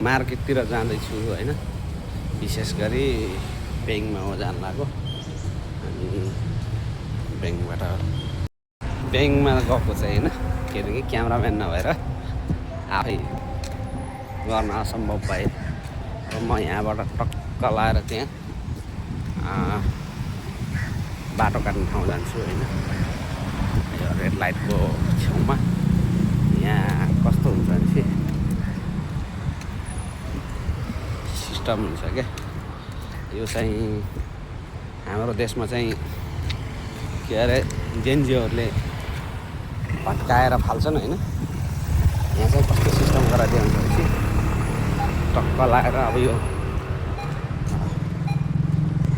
मार्केटतिर जाँदैछु होइन, विशेष गरी ब्याङ्कमा हो जानु लाग्यो। अनि ब्याङ्कमा गएको चाहिँ होइन, किनकि क्यामराम्यान नभएर आफै गर्न असम्भव भए र म यहाँबाट टक्क लाएर त्यहाँ बाटो काट्ने ठाउँ जान्छु होइन। यो रेड लाइटको छेउमा यहाँ कस्तो हुन्छ भने सिस्टम हुन्छ क्या। यो चाहिँ हाम्रो देशमा चाहिँ के अरे जेएनजीहरूले भट्काएर फाल्छन् होइन। यहाँ चाहिँ कस्तो सिस्टम गराइदियो हुन्छ भनेपछि टक्क लाएर अब यो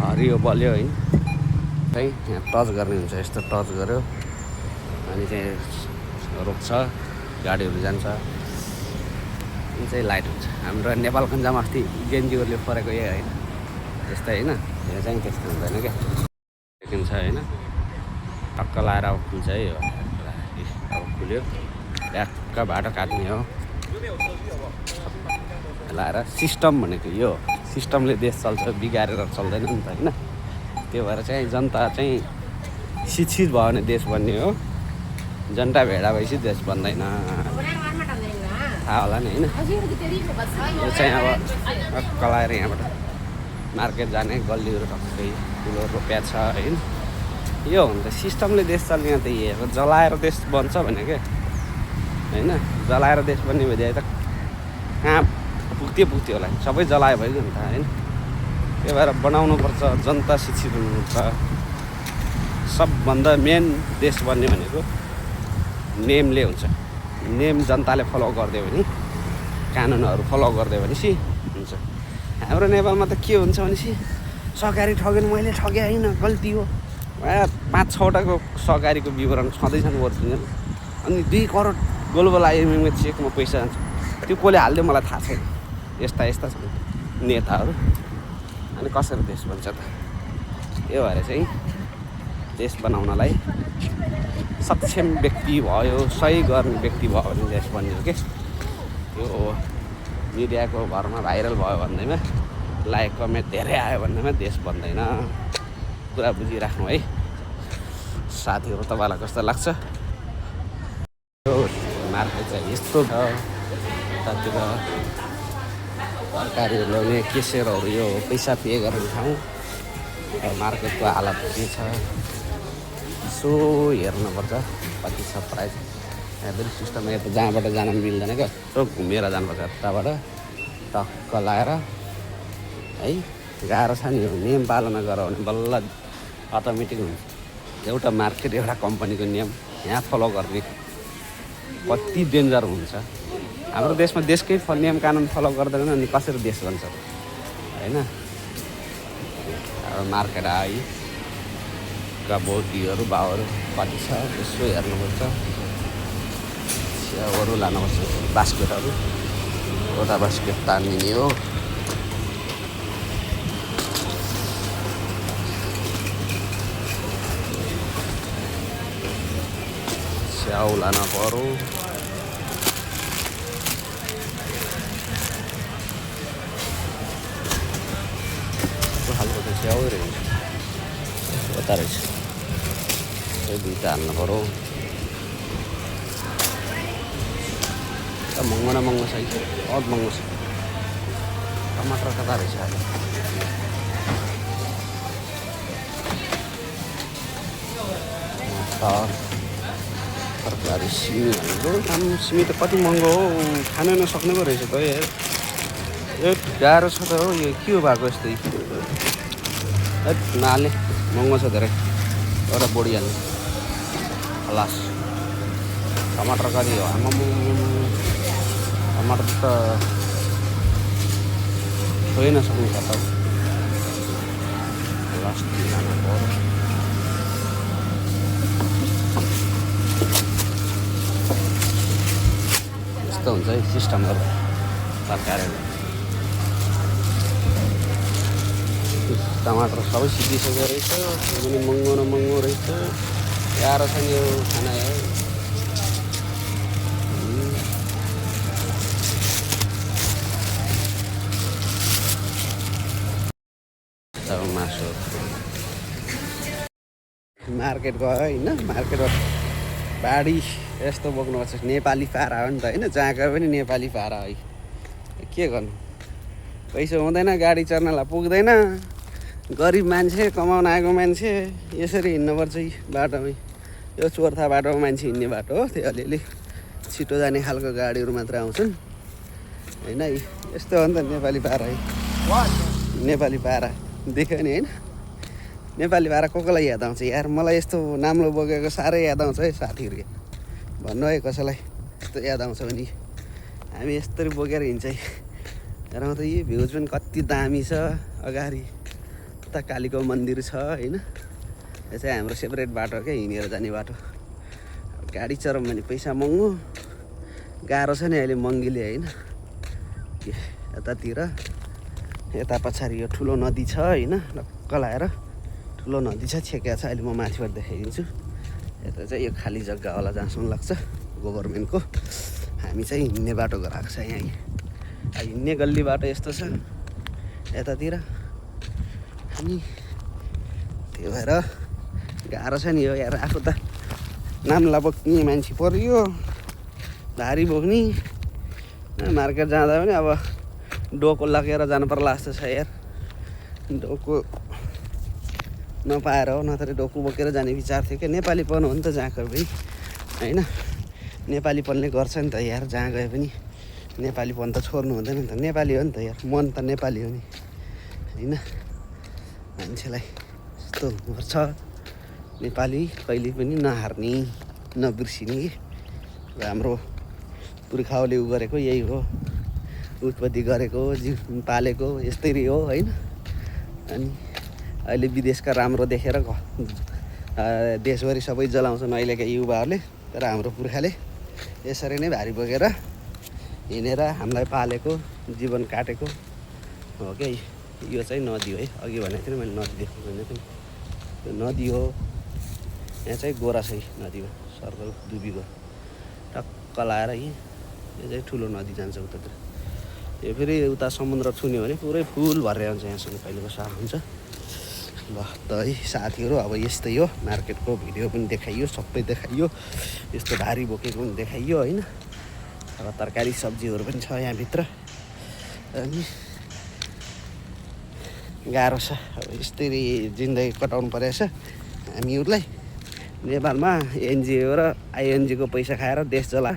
हरियो बल्यो होइन, चाहिँ यहाँ टच गर्ने हुन्छ। यस्तो टच गर्यो अनि चाहिँ रोक्छ, गाडीहरू जान्छ, यो चाहिँ लाइट हुन्छ। हाम्रो नेपालगञ्जमा अस्ति जेएनजीहरूले फरेको यही होइन, त्यस्तै होइन। यहाँ चाहिँ त्यस्तो हुँदैन क्या, देखिन्छ होइन। टक्क लाएर अब खुल्छ है यो, अब खुल्यो ट्याक्क बाटो काट्ने हो लाएर। सिस्टम भनेको यो सिस्टमले देश चल्छ, बिगारेर चल्दैन नि त होइन। त्यो भएर चाहिँ जनता चाहिँ शिक्षित भयो भने देश बन्ने हो, जनता भेडा भएपछि देश बन्दैन, थाहा होला नि होइन। यो चाहिँ अब टक्क लाएर यहाँबाट मार्केट जाने गल्लीहरू टक्कै ठुलो रुपियाँ छ होइन। यो हो नि त सिस्टमले देश चल्ने त यही हो। जलाएर देश बन्छ भने क्या होइन, जलाएर देश बन्ने भइदिए त कहाँ पुग्थ्यो होला। सबै जलायो भयो नि त होइन। त्यही भएर बनाउनुपर्छ, जनता शिक्षित हुनुपर्छ। सबभन्दा मेन देश बन्ने भनेको नेमले हुन्छ। नेम जनताले फलो गरिदियो भने, कानुनहरू फलो गरिदियो भनेपछि हुन्छ। हाम्रो नेपालमा त के हुन्छ भनेपछि सहकारी ठग्यो, मैले ठगेँ होइन, गल्ती हो। 5-6वटाको सहकारीको विवरण छँदैछन् ओरिजिनल। अनि 2 करोड ग्लोबल आइएमएमा चेकमा पैसा जान्छ, त्यो कसले हालिदियो मलाई थाहा छैन। यस्ता छन् नेताहरू। अनि कसरी देश बन्छ त? यो भएर चाहिँ देश बनाउनलाई सक्षम व्यक्ति भयो, सही गर्ने व्यक्ति भयो भने देश बन्ने हो क्या। यो मिडियाको भरमा भाइरल भयो भन्दैमा, लाइक कमेन्ट धेरै आयो भन्दैमा देश बन्दैन। कुरा बुझिराख्नु है साथीहरू। तपाईँलाई कस्तो लाग्छ? यो मार्केट चाहिँ यस्तो छ। यतातिर तरकारीहरू ल्याउने केसेरहरू, यो पैसा पे गर्ने ठाउँ। मार्केटको हालत के छ यसो हेर्नुपर्छ, कति छ प्राइस। यहाँ पनि सिस्टम यता जहाँबाट जान मिल्दैन क्या, यसो घुमेर जानुपर्छ। यताबाट टक्क लाएर है, गाह्रो छ नि। यो नियम पालना गरौँ भने बल्ल अटोमेटिक हुन्छ। एउटा मार्केट, एउटा कम्पनीको नियम यहाँ फलो गर्ने कति डेन्जर हुन्छ। हाम्रो देशमा देशकै नियम कानुन फलो गर्दैन अनि कसरी देश बन्छ होइन। अब मार्केट आइ बोटीहरू भाउहरू कति छ यसो हेर्नुपर्छ। स्याउहरू लानुपर्छ, बास्केटहरू। एउटा बास्केट तानिने हो। स्याउ लान पर्यो। यस्तो खालको त स्याउ रहेछ, यता रहेछ। त्यो 2टा हाल्नु पर्यो। महँगो न महँगो छ, बहुत महँगो छ। टमाटर कता रहेछ अहिले? तरकारी सिमी भनेको काम। सिमी त कति महँगो हो, खान नसक्ने पो रहेछ त यार। यो गाह्रो छ त हो। यो के हो भएको यस्तै? नहाल्ने, महँगो छ धेरै। एउटा बढिहाल्ने खलास। टमाटर कति हो? आमामा, टमाटर त छोइ नसक्नु छ त। लास्ट लानु पर्यो। यस्तो हुन्छ है सिस्टमहरू तरकारीहरू। टमाटर सबै सिकिसकेको रहेछ, पनि महँगो न महँगो रहेछ। गाह्रो छ नि यो खाना है। अब मासु मार्केट गयो होइन मार्केटबाट बाढी यस्तो बोक्नुपर्छ नेपाली पारा हो नि त होइन जहाँ गयो पनि नेपाली पारा है के गर्नु पैसा हुँदैन गाडी चढ्नलाई पुग्दैन गरिब मान्छे कमाउन आएको मान्छे यसरी हिँड्नुपर्छ बाटोमै यो चोर्था बाटोमा मान्छे हिँड्ने बाटो हो त्यो अलिअलि छिटो जाने खालको गाडीहरू मात्र आउँछन् होइन है यस्तो हो नि त नेपाली पारा है नेपाली पारा देख्यो नि होइन नेपाली पारा कसलाई याद आउँछ यार मलाई यस्तो नाम्लो बोकेको साह्रै याद आउँछ है साथीहरू भन्नु है कसैलाई यस्तो याद आउँछ भने हामी यस्तरी बोकेर हिँड्छ है र त यो भ्युज पनि कति दामी छ अगाडि उता कालीको मन्दिर छ होइन यो चाहिँ हाम्रो सेपरेट बाटो क्या हिँडेर जाने बाटो गाडी चढौँ भने पैसा महँगो गाह्रो छ नि अहिले महँगीले होइन यतातिर यता पछाडि यो ठुलो नदी छ होइन ढक्क लाएर ठुलो नदी छ छेक्या छ अहिले म माथिबाट देखाइदिन्छु यता चाहिँ यो खाली जग्गा होला जहाँसम्म लाग्छ गभर्मेन्टको हामी चाहिँ हिँड्ने बाटो गराएको छ यहाँ हिँड्ने गल्ली बाटो यस्तो छ यतातिर अनि त्यो भएर गाह्रो छ नि हो यार आफू त नाम्ला बोक्ने मान्छे पर्यो भारी बोक्ने मार्केट जाँदा पनि अब डोको लगेर जानु पर्ला जस्तो छ यार डोको नपाएर हो नत्र डोको बोकेर जाने विचार थियो क्या नेपालीपन हो नि त जहाँ गए पनि होइन नेपालीपनले गर्छ नि त यार जहाँ गए पनि नेपालीपन त छोड्नु हुँदैन नि त नेपाली हो नि त यार मन त नेपाली हो नि होइन मान्छेलाई यस्तो हुनुपर्छ नेपाली कहिले पनि नहार्ने नबिर्सिने र हाम्रो पुर्खाहरूले उ गरेको यही हो उत्पत्ति गरेको जीव पालेको यस्तै हो होइन अनि अहिले विदेशका राम्रो देखेर देशभरि सबै जलाउँछन् अहिलेका युवाहरूले तर हाम्रो पुर्खाले यसरी नै भारी बोकेर हिँडेर हामीलाई पालेको जीवन काटेको हो क्या यो चाहिँ नदी हो है अघि भनेको थिएँ मैले नदी देख्नु भनेको थिएँ त्यो नदी हो यहाँ चाहिँ गोरा छ नदीमा सर्कल डुबीको टक्क लाएर यो चाहिँ ठुलो नदी जान्छ उतातिर यो फेरि उता समुद्र छुन्यो भने पुरै फुल भरेर आउँछ यहाँसम्म कहिलेको साह हुन्छ ल त है साथीहरू अब यस्तै हो मार्केटको भिडियो पनि देखाइयो सबै देखाइयो यस्तो भारी बोकेको पनि देखाइयो होइन अब तरकारी सब्जीहरू पनि छ यहाँभित्र अनि गाह्रो छ अब यस्तरी जिन्दगी कटाउनु परेछ हामीहरूलाई नेपालमा एनजिओ र आइएनजीको पैसा खाएर देश जला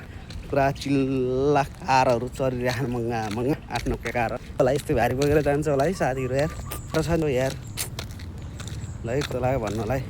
पुरा चिल्ला कारहरू चलिरहेको महँगा महँगा 8-9 कार होला यस्तै भारी बोकेर जान्छ होला है साथीहरू यार छ यार ल है लाग्यो भन्नलाई